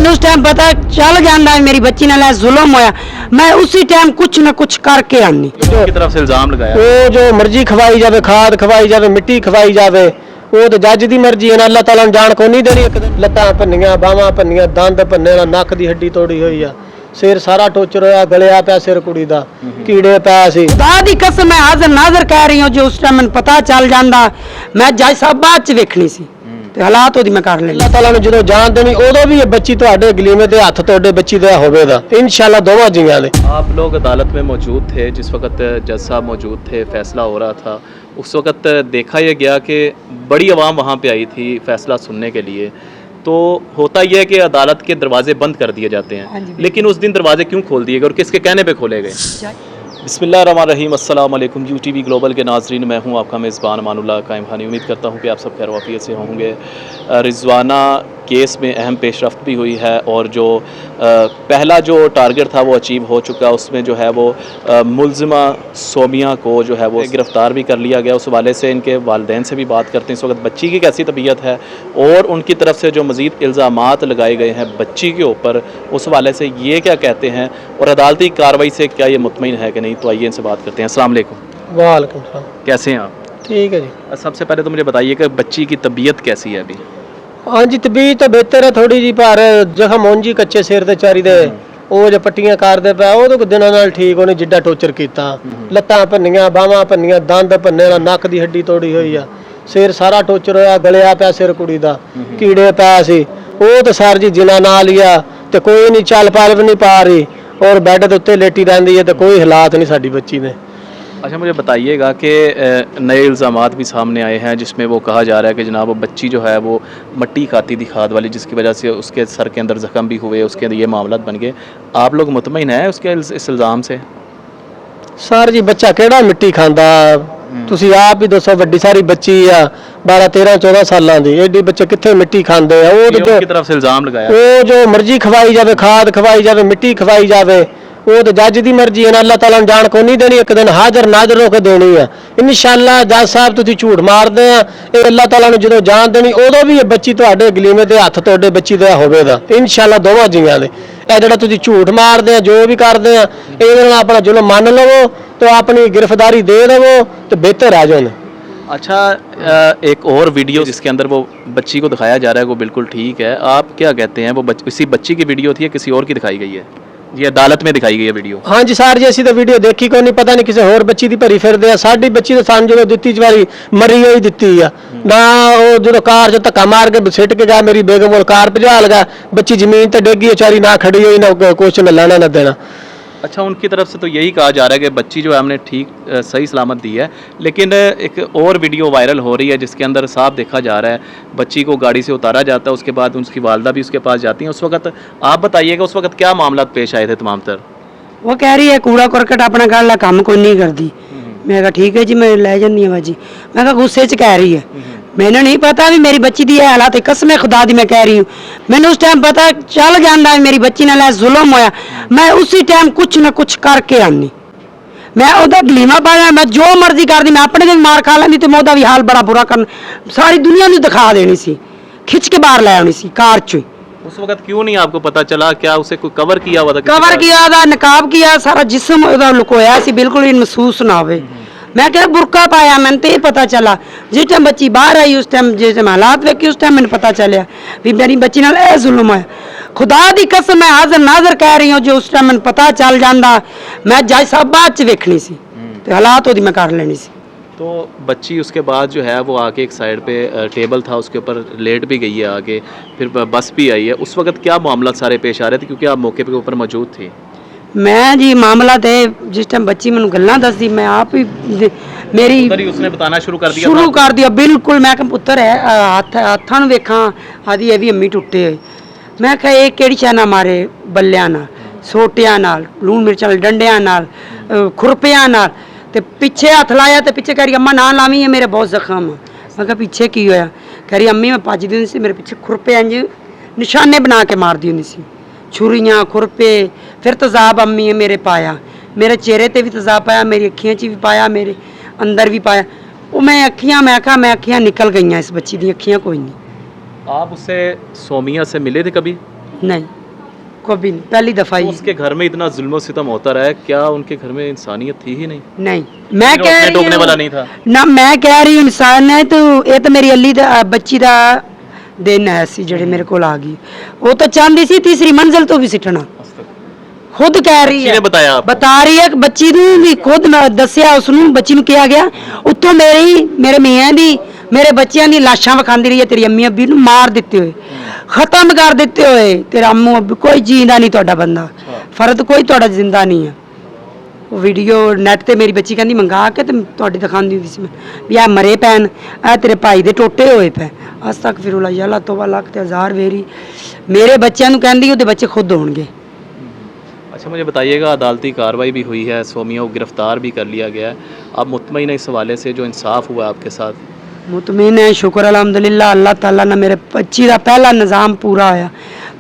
मैंने उस टाइम पता चल जाता है मेरी बच्ची नाल जुल्म होया, मैं उसी टाइम कुछ न कुछ करके आनी। की तरफ से इल्जाम लगाया वो जो मर्जी खवाई जावे, खाद खवाई जावे, मिट्टी खवाई जावे, वो तो जज की मर्जी है ना। अल्लाह ताला ने जान को नहीं देनी। एक दिन लत्तां भन्नियां, बावां भन्नियां, दंद भन्ने, नक की हड्डी तोड़ी हुई है, सिर सारा टोचर होया, गलिया पिया सिर कुड़ी दा, कीड़े पै सी। खुदा दी कसम मैं हाज़र नाज़र कह रही हूँ, जो उस टाइम मैंने पता चल जाता मैं जज साहब बाद च वेखनी सी ते हालात ओदी मैं कर लेनी। अल्लाह ताला ने जो जान देनी उदों भी बच्ची तुहाडे गलीमे दे हत्थ तुहाडे बच्ची दा होवेगा इंशाअल्लाह दोवां जियां दे। आप लोग अदालत में मौजूद थे जिस वक्त जज साहब मौजूद थे, फैसला हो रहा था। उस वक्त देखा यह गया कि बड़ी आवाम वहाँ पे आई थी फैसला सुनने के लिए। तो होता यह है कि अदालत के दरवाजे बंद कर दिए जाते हैं, लेकिन उस दिन दरवाजे क्यों खोल दिए गए और किसके कहने पे खोले गए? बिस्मिल्लाहिर्रहमानिर्रहीम, अस्सलाम वालेकुम। UTV ग्लोबल के नाजरीन, मैं हूं आपका मेज़बान अमानुल्लाह कायम खानी। उम्मीद करता हूं कि आप सब खैर वाफियत से होंगे। रिजवाना केस में अहम पेशरफ्त भी हुई है और जो पहला जो टारगेट था वो अचीव हो चुका। उसमें जो है वो मुल्ज़िमा सोमिया को जो है वो गिरफ़्तार भी कर लिया गया। उस हवाले से इनके वालिदैन से भी बात करते हैं इस वक्त बच्ची की कैसी तबीयत है और उनकी तरफ से जो मज़ीद इल्ज़ामात लगाए गए हैं बच्ची के ऊपर, उस हवाले से ये क्या कहते हैं और अदालती कार्रवाई से क्या ये मुतमईन है कि नहीं। तो आइए इनसे बात करते हैं। अस्सलाम वालेकुम। वालेकुम सलाम। कैसे हैं आप? ठीक है जी। सबसे पहले तो मुझे बताइए कि बच्ची की तबीयत कैसी है अभी? हाँ जी, तबीयत तो बेहतर है थोड़ी जी, पर जख्म हों जी कच्चे सिर ते चारी दे ਉਹ ਜੇ ਪੱਟੀਆਂ ਕਰਦੇ ਪਿਆ ਉਹ ਤਾਂ ਦਿਨਾਂ ਨਾਲ ਠੀਕ ਹੋਣੀ ਜਿੱਡਾ ਟੋਰਚਰ ਕੀਤਾ। ਲੱਤਾਂ ਭੰਨੀਆਂ, ਬਾਹਾਂ ਭੰਨੀਆਂ, ਦੰਦ ਭੰਨੇ, ਨੱਕ ਦੀ ਹੱਡੀ ਤੋੜੀ ਹੋਈ ਆ, ਸਿਰ ਸਾਰਾ ਟੋਰਚਰ ਹੋਇਆ, ਗਲਿਆ ਪਿਆ ਸਿਰ ਕੁੜੀ ਦਾ, ਕੀੜੇ ਪੈ ਸੀ। ਉਹ ਤਾਂ ਸਰ ਜੀ ਜਿਨਾ ਨਾਲ ਹੀ ਆ ਤੇ ਕੋਈ ਨਹੀਂ ਚੱਲ ਪਾਲ ਵੀ ਨਹੀਂ ਪਾ ਰਹੀ ਔਰ ਬੈੱਡ ਦੇ ਉੱਤੇ ਲੇਟੀ ਰਹਿੰਦੀ ਹੈ ਤੇ ਕੋਈ ਹਾਲਾਤ नहीं साडी बच्ची ने। अच्छा, मुझे बताइएगा कि नए इल्ज़ामात भी सामने आए हैं जिसमें वो कहा जा रहा है कि जनाब वो बच्ची जो है वो मट्टी खाती थी खाद वाली, जिसकी वजह से उसके सर के अंदर ज़ख्म भी हुए, उसके अंदर ये मामला बन गए। आप लोग मुतमईन हैं उसके इस इल्ज़ाम से? सर जी बच्चा केड़ा मिट्टी खांदा, ਤੁਸੀਂ ਆਪ ਹੀ ਦੱਸੋ। ਵੱਡੀ ਸਾਰੀ ਬੱਚੀ ਆ 12 13 14 ਸਾਲਾਂ ਦੀ, ਐਡੀ ਬੱਚੇ ਕਿੱਥੇ ਮਿੱਟੀ ਖਾਂਦੇ ਆ। ਉਹ ਜੋ की तरफ से इल्ज़ाम लगाया, ਉਹ ਜੋ ਮਰਜ਼ੀ ਖਵਾਈ ਜਾਵੇ, ਖਾਦ ਖਵਾਈ ਜਾਵੇ, ਮਿੱਟੀ ਖਵਾਈ ਜਾਵੇ, ਉਹ ਤੇ ਜੱਜ ਦੀ ਮਰਜ਼ੀ ਹੈ ਨਾ। ਅੱਲਾਹ ਤਾਲਾ ਨੇ ਜਾਣ ਕੋ ਨਹੀਂ ਦੇਣੀ, ਇੱਕ ਦਿਨ ਹਾਜ਼ਰ ਨਾਜ਼ਰ ਹੋ ਕੇ ਦੇਣੀ ਆ ਇਨਸ਼ਾਅੱਲਾ। ਜੱਜ ਸਾਹਿਬ ਤੁਸੀਂ ਝੂਠ ਮਾਰਦੇ ਆ, ਇਹ ਅੱਲਾਹ ਤਾਲਾ ਨੂੰ ਜਦੋਂ ਜਾਣ ਦੇਣੀ ਉਦੋਂ ਵੀ ਇਹ ਬੱਚੀ ਤੁਹਾਡੇ ਗਲੀਮੇ ਦੇ ਹੱਥ ਤੁਹਾਡੇ ਬੱਚੀ ਦਾ ਹੋਵੇਗਾ ਇਨਸ਼ਾਅੱਲਾ ਦੋਵਾਂ ਜੀਆਂ ਦੇ। ਇਹ ਜਿਹੜਾ ਤੁਸੀਂ ਝੂਠ ਮਾਰਦੇ ਆ, ਜੋ ਵੀ ਕਰਦੇ ਆ, ਇਹਦੇ ਨਾਲ ਆਪਣਾ ਜ਼ੁਲਮ ਮੰਨ ਲਵੋ तो अपनी गिरफ्तारी दे दो तो बेहतर आ जाओ। अच्छा, एक और वीडियो जिसके अंदर वो बच्ची को दिखाया जा रहा है वो बिल्कुल ठीक है, आप क्या कहते हैं? वो इसी बच्ची की वीडियो थी या किसी और की दिखाई गई है? ये अदालत में दिखाई गई है वीडियो? हाँ जी सर जी, असी तो वीडियो देखी को नहीं, पता नहीं किसी होर बच्ची की भरी फिरदे। साडी बच्ची तो सन जो दित्ती जवारी मरी हुई दित्ती आ ना। वो जो कार जो धक्का मार के सिट के गया मेरी बेगम को, कार भजा लगा, बच्ची जमीन ते डिग गई बेचारी, ना खड़ी हुई ना कुछ न लाना न देना। अच्छा, उनकी तरफ से तो यही कहा जा रहा है कि बच्ची जो है हमने ठीक सही सलामत दी है, लेकिन एक और वीडियो वायरल हो रही है जिसके अंदर साफ देखा जा रहा है बच्ची को गाड़ी से उतारा जाता है, उसके बाद उसकी वालदा भी उसके पास जाती हैं। उस वक्त आप बताइएगा उस वक्त क्या मामला पेश आए थे तमाम तर? वो कह रही है कूड़ा करकट अपना घर ला काम कोई नहीं करती। मैं कहा ठीक है जी, मैं ले जानी है जी। मैं कहा गुस्से च कह रही है, मैंने नहीं पता भी मेरी बच्ची दी हालात, कसम खुदा दी मैं कह रही हूँ। मैंने उस टाइम पता चल जाता है मेरी बच्ची नाल जुल्म होया, मैं उसी टाइम कुछ न कुछ करके आनी। मैं ओदा गलीमा पाया, मैं जो मर्जी कर दी, मैं अपने भी मार खा लेंदी तो मैं ओदा भी हाल बड़ा बुरा कर सारी दुनिया नूं दिखा देनी सी, खिंच के बाहर ले आनी सी कार चों। उस वक्त क्यों नहीं आपको पता चला? क्या उसे कोई कवर किया हुआ था? कवर किया था, नकाब किया, सारा जिस्म ओदा लुकोया सी, बिल्कुल ही महसूस ना होवे। मैं क्या बुरका पाया, मैंने तो ये पता चला जिस टाइम बच्ची बाहर आई, उस टाइम जिस टाइम हालात वेखे उस टाइम मैंने पता चलिया भी मेरी बच्ची नाल ए जुल्म है। खुदा दी कसम मैं हाज़र नाज़र कह रही हूँ, जो उस टाइम मैंने पता चल जाता मैं जज साहब बाद च वेखनी सी ते हालात ओदी मैं कर लेनी सी। तो बच्ची उसके बाद जो है वो आके एक साइड पे टेबल था उसके ऊपर लेट भी गई है आगे, फिर बस भी आई है। उस वक्त क्या मामला सारे पेश आ रहे थे क्योंकि आप मौके पे ऊपर मौजूद थी? मैं जी मामला थे जिस टाइम बच्ची मैंने गल्लां दसदी, मैं आप ही मेरी उसने बताना शुरू कर दिया बिल्कुल। मैं कहा पुत्तर है हत्थां नूं वेखां, आदि ये भी अम्मी टुटे होए। मैं कहा ये केड़ी चाना मारे बल्लियां नाल, सोटियां नाल, लूण मिर्चां नाल, डंडियां नाल, खुरपियां नाल, ते पिछे हथ लाया ते पिछे कह रही अम्मा ना लावी है मेरे बहुत जख्म। मैं कहा पीछे की होया? कह रही अम्मी मैं भजदी हुंदी सी, मेरे पीछे खुरपे इंज निशाने बना के मारदी हुंदी सी, छुरियां खुरपे। फिर तेजाब अम्मी है मेरे पाया, मेरे चेहरे ते भी तेजाब पाया, मेरी अखियां च भी पाया, मेरे अंदर भी पाया। वो मैं अखियां निकल गई इस बच्ची दी, अखियां कोई नहीं। आप उससे सोमिया से मिले थे कभी? नहीं, कभी नहीं, पहली दफा ही। उसके घर में इतना जुल्म सितम होता रहा है, क्या उनके घर में इंसानियत थी ही नहीं? नहीं, मैं फिर कह उसने रही टोकने वाला हूँ नहीं था? ना, मैं कह रही हूँ इंसान है तो ये तो मेरी अली दा बच्ची दा दिन है सी ਜਿਹੜੇ ਮੇਰੇ ਕੋਲ ਆ ਗਈ। वो तो चाहती सी तीसरी मंजिल तो भी सिटना, खुद कह रही बच्ची है, ने बताया आपको? बता रही है कि बच्ची ਨੂੰ ਵੀ खुद मैं दसिया उसਨੂੰ, बच्ची ਨੂੰ ਕਿਹਾ ਗਿਆ ਉੱਤੋਂ ਮੇਰੇ ਮੀਆਂ ਦੀ ਮੇਰੇ ਬੱਚਿਆਂ ਦੀ ਲਾਸ਼ਾਂ ਵਿਖਾਉਂਦੀ ਰਹੀ ਹੈ ਤੇਰੀ ਅੰਮੀ ਅੱਬੀ ਨੂੰ ਮਾਰ ਦਿੱਤੇ ਹੋਏ, ਖਤਮ ਕਰ ਦਿੱਤੇ ਹੋਏ, ਤੇਰਾ ਅੰਮੂ ਅੱਬੀ ਕੋਈ ਜੀਂਦਾ ਨਹੀਂ ਤੁਹਾਡਾ ਬੰਦਾ, ਫਰਦ ਕੋਈ ਤੁਹਾਡਾ ਜ਼ਿੰਦਾ ਨਹੀਂ ਹੈ। ਉਹ ਵੀਡੀਓ ਨੈਟ ਤੇ ਮੇਰੀ ਬੱਚੀ ਕਹਿੰਦੀ ਮੰਗਾ ਕੇ ਤੇ ਤੁਹਾਡੀ ਦਿਖਾਉਂਦੀ ਹੁੰਦੀ ਸੀ ਮੈਂ ਵੀ ਆ ਮਰੇ ਪੈਣ, ਆ ਤੇਰੇ ਭਾਈ ਦੇ ਟੋਟੇ ਹੋਏ ਪੈ। ਅੱਜ ਤੱਕ ਫਿਰ ਅੱਲਾ ਤੋਬਾ ਲੱਖ ਤੇ ਹਜ਼ਾਰ ਵੇਰੀ ਮੇਰੇ ਬੱਚਿਆਂ ਨੂੰ ਕਹਿੰਦੀ ਉਹਦੇ ਬੱਚੇ ਖੁਦ ਹੋਣਗੇ। अच्छा, मुझे बताइएगा, अदालती कार्रवाई भी हुई है, सोमिया को गिरफ्तार भी कर लिया गया है, आप मुतमईन है इस हवाले से जो इंसाफ हुआ आपके साथ? मुतमिन है, शुक्र अल्हम्दुलिल्लाह, अल्लाह ताला ने मेरे बच्ची का पहला निज़ाम पूरा होया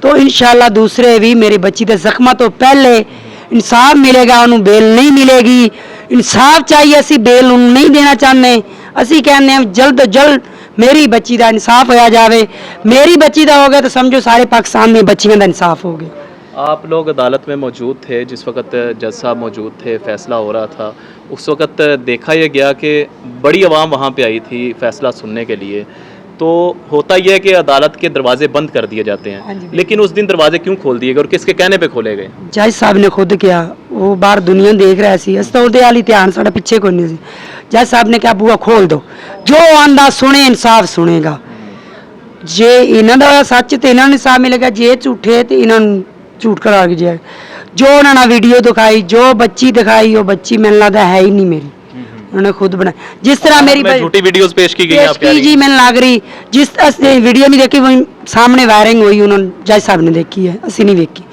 तो इंशाल्लाह दूसरे भी मेरी बच्ची के जख्मा तो पहले इंसाफ मिलेगा, उन्होंने बेल नहीं मिलेगी। इंसाफ चाहिए, असी बेल उन्होंने नहीं देना चाहते, असी कहने जल्द तो जल्द मेरी बच्ची का इंसाफ होया जावे। मेरी बच्ची का हो गया तो समझो सारे पाकिस्तान में बच्चियों का इंसाफ हो गया। आप लोग अदालत में मौजूद थे जिस वक्त जज साहब मौजूद थे, फ़ैसला हो रहा था, उस वक्त देखा यह गया कि बड़ी आवाम वहाँ पे आई थी फ़ैसला सुनने के लिए। तो होता यह है कि अदालत के दरवाजे बंद कर दिए जाते हैं, लेकिन उस दिन दरवाजे क्यों खोल दिए गए और किसके कहने पे खोले गए? जज साहब ने खुद किया, वो बाहर दुनिया देख रहा सी, अस तो उहदे वाली ध्यान साडा पिछे कोई नहीं सी। जज साहब ने कहा बुआ खोल दो, जो आंदा सुने इंसाफ सुनेगा। जे इन्हां दा सच ते इन्हां नूं इंसाफ मिलेगा, जे झूठे ते इन्हां नूं झूठ करा के जाए। जो उन्होंने वीडियो दिखाई, जो बच्ची दिखाई, वो बच्ची मैंने लगता है ही नहीं मेरी, उन्होंने खुद बनाई। जिस तरह मेरी झूठी वीडियोस पेश की गई हैं, आप कह रही हैं? जी मैंने लग रही, जिस वीडियो नहीं देखी वही सामने वायरिंग हुई, उन्होंने जज साहब ने देखी है, असी नहीं देखी।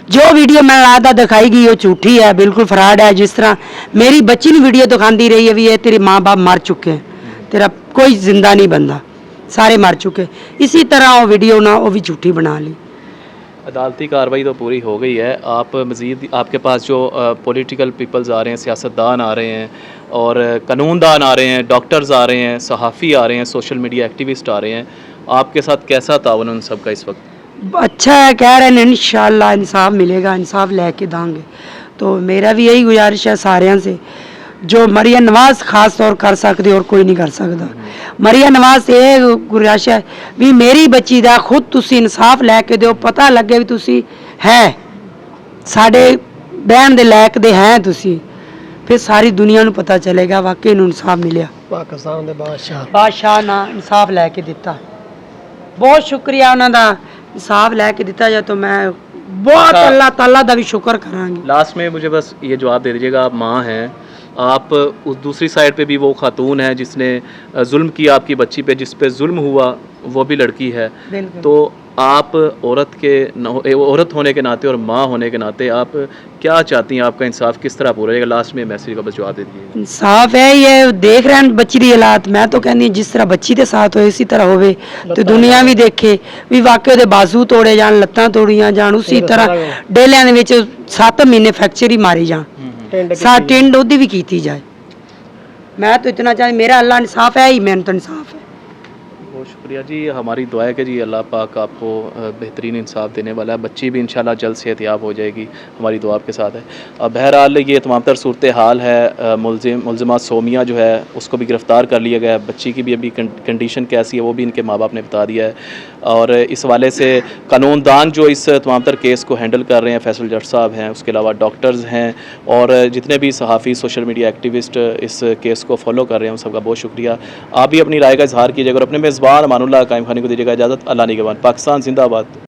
जो वीडियो मैंने लगता दिखाई गई वो झूठी है, बिल्कुल फ्रॉड है। जिस तरह मेरी बच्ची ने वीडियो दिखाती रही है भी ये तेरे माँ बाप मर चुके हैं, तेरा कोई जिंदा नहीं बंदा, सारे मर चुके, इसी तरह वो वीडियो ना वो भी झूठी बना ली। अदालती कार्रवाई तो पूरी हो गई है, आप मज़ीद आपके पास जो पॉलिटिकल पीपल्स आ रहे हैं, सियासतदान आ रहे हैं और कानूनदान आ रहे हैं, डॉक्टर्स आ रहे हैं, सहाफ़ी आ रहे हैं, सोशल मीडिया एक्टिविस्ट आ रहे हैं, आपके साथ कैसा तावन उन सब का इस वक्त? अच्छा है, कह रहे हैं इंशाल्लाह इंसाफ मिलेगा, इंसाफ लेके देंगे। तो मेरा भी यही गुजारिश है सारिਆਂ से, जो मरियम नवाज खास तौर कर सकते और कोई नहीं कर सकता। मरियम नवाज ये गुजारिश है भी मेरी बच्ची का खुद तुसी इंसाफ लैके दो, पता लगे भी तुसी है साढ़े बहन दे लैक दे हैं तुसी, फिर सारी दुनिया नूं पता चलेगा वाकई इन्हूं इंसाफ मिलिया। पाकिस्तान दे बादशाह ना इंसाफ लैके दिता, बहुत शुक्रिया उन्हां दा, इंसाफ लैके दिता जाए तो मैं बहुत अल्लाह ताला दा भी शुक्र करांगी। लास्ट में मुझे बस ये जवाब दे दीजिएगा, आप माँ हैं, आप उस दूसरी साइड पे भी वो खातून है जिसने जुल्म किया आपकी बच्ची पे, जिस पे जुल्म हुआ वो भी लड़की है, तो आप औरत होने के नाते और माँ होने के नाते आप क्या चाहती हैं, आपका इंसाफ किस तरह पूरा रहेगा? लास्ट में मैसेज का बस जवाब दे दीजिए। इंसाफ है ये देख रहे हैं बच्ची की हालात, मैं तो कहनी जिस तरह बच्ची के साथ हो इसी तरह होवे तो दुनिया भी देखे भी वाकई दे बाजू तोड़े जान, लत्तां तोड़ियां जान, उसी तरह डेलियां दे विच 7 महीने फ्रैक्चर ही मारी जान, टिंड ओदी भी कीती जाए। मैं तो इतना चाहे मेरा अल्लाह इंसाफ है ही, मेहनत इंसाफ है। बहुत शुक्रिया जी, हमारी दुआ है कि जी अल्लाह पाक आपको बेहतरीन इंसाफ देने वाला है, बच्ची भी इंशाल्लाह जल्द सेहतयाब हो जाएगी, हमारी दुआ आपके साथ है। बहरहाल ये तमाम तर सूरत हाल है, मुलजिमा सोमिया जो है उसको भी गिरफ़्तार कर लिया गया है, बच्ची की भी अभी कंडीशन कैसी है वो भी इनके माँ बाप ने बता दिया है। और इस हवाले से कानूनदान जो इस तमाम तर केस को हैंडल कर रहे हैं, फैसल जट साहब हैं, उसके अलावा डॉक्टर्स हैं और जितने भी सहाफ़ी सोशल मीडिया एक्टिविस्ट इस केस को फॉलो कर रहे हैं, उन सबका बहुत शुक्रिया। आप भी अपनी राय का इजहार कीजिएगा और अपने मेज़बान अमानुल्लाह कायम खानी को दीजिएगा इजाज़त। अल्लाह निगहबान। पाकिस्तान जिंदाबाद।